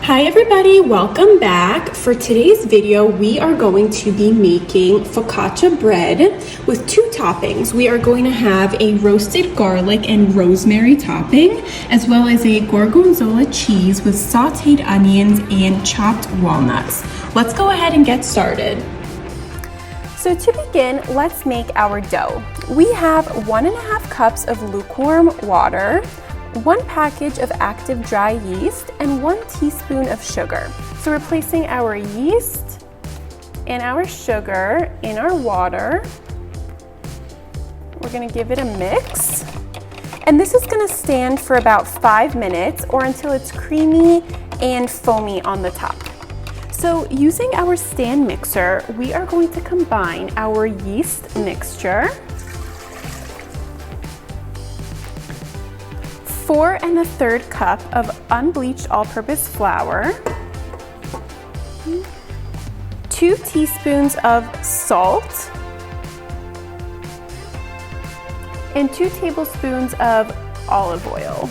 Hi everybody, welcome back. For today's video, we are going to be making focaccia bread with two toppings. We are going to have a roasted garlic and rosemary topping, as well as a gorgonzola cheese with sauteed onions and chopped walnuts. Let's go ahead and get started. So to begin, let's make our dough. We have 1.5 cups of lukewarm water, 1 package of active dry yeast, and 1 teaspoon of sugar. So we're placing our yeast and our sugar in our water. We're gonna give it a mix. And this is gonna stand for about 5 minutes or until it's creamy and foamy on the top. So using our stand mixer, we are going to combine our yeast mixture, 4 1/3 cup of unbleached all-purpose flour, 2 teaspoons of salt, and 2 tablespoons of olive oil.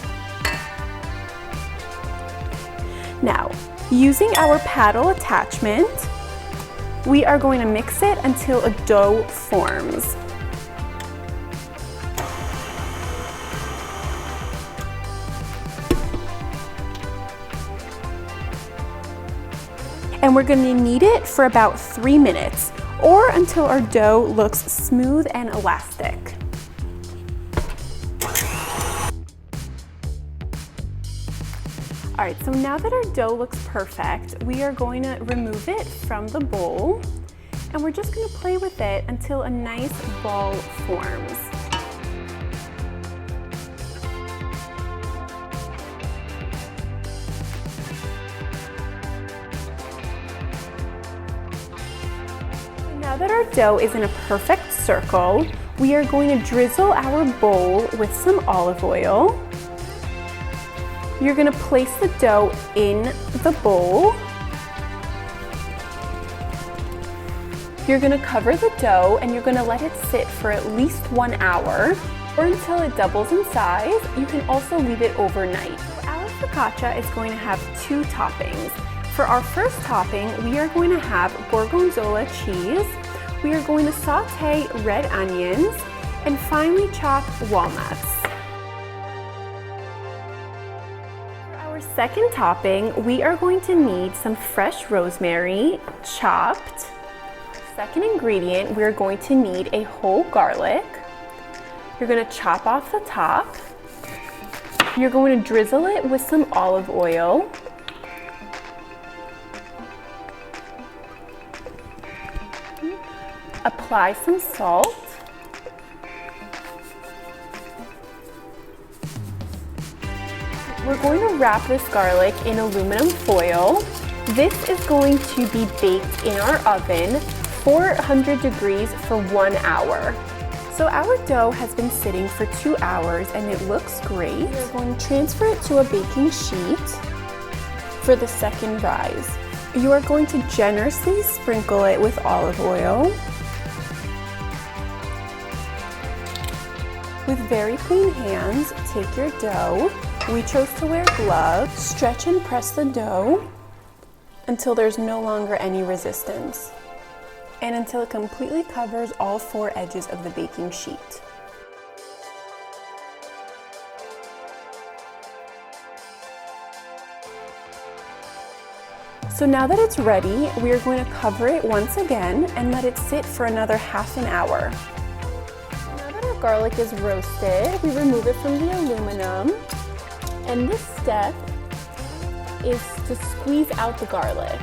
Now, using our paddle attachment, we are going to mix it until a dough forms. And we're going to knead it for about 3 minutes or until our dough looks smooth and elastic. All right, so now that our dough looks perfect, we are going to remove it from the bowl and we're just going to play with it until a nice ball forms. Now that our dough is in a perfect circle, we are going to drizzle our bowl with some olive oil. You're going to place the dough in the bowl. You're going to cover the dough and you're going to let it sit for at least 1 hour or until it doubles in size. You can also leave it overnight. Our focaccia is going to have 2 toppings. For our first topping, we are going to have gorgonzola cheese. We are going to saute red onions and finely chop walnuts. For our second topping, we are going to need some fresh rosemary chopped. Second ingredient, we're going to need a whole garlic. You're going to chop off the top. You're going to drizzle it with some olive oil. Apply some salt. We're going to wrap this garlic in aluminum foil. This is going to be baked in our oven, 400 degrees for 1 hour. So our dough has been sitting for 2 hours and it looks great. We're going to transfer it to a baking sheet for the second rise. You are going to generously sprinkle it with olive oil. With very clean hands, take your dough. We chose to wear gloves. Stretch and press the dough until there's no longer any resistance and until it completely covers all 4 edges of the baking sheet. So now that it's ready, we are going to cover it once again and let it sit for another half an hour. Garlic is roasted, we remove it from the aluminum, and this step is to squeeze out the garlic.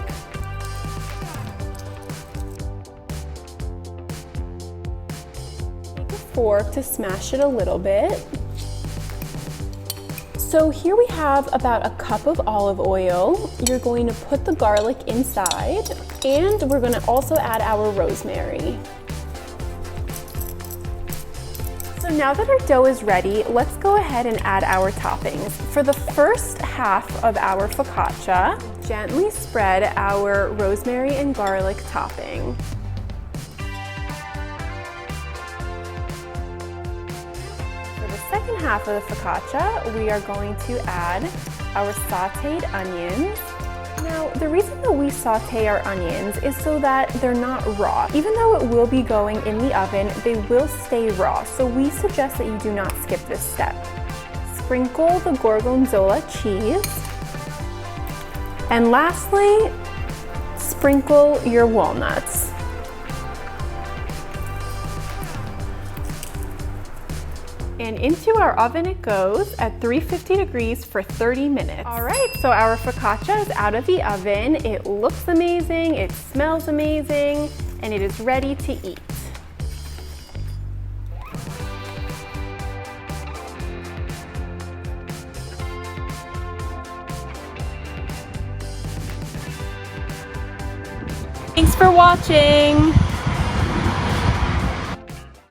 Take a fork to smash it a little bit. So here we have about a cup of olive oil. You're going to put the garlic inside, and we're going to also add our rosemary. So now that our dough is ready, let's go ahead and add our toppings. For the first half of our focaccia, gently spread our rosemary and garlic topping. For the second half of the focaccia, we are going to add our sauteed onions Now, the reason that we saute our onions is so that they're not raw. Even though it will be going in the oven, they will stay raw, so we suggest that you do not skip this step. Sprinkle the gorgonzola cheese. And lastly, sprinkle your walnuts. And into our oven it goes at 350 degrees for 30 minutes. All right, so our focaccia is out of the oven. It looks amazing, it smells amazing, and it is ready to eat. Thanks for watching.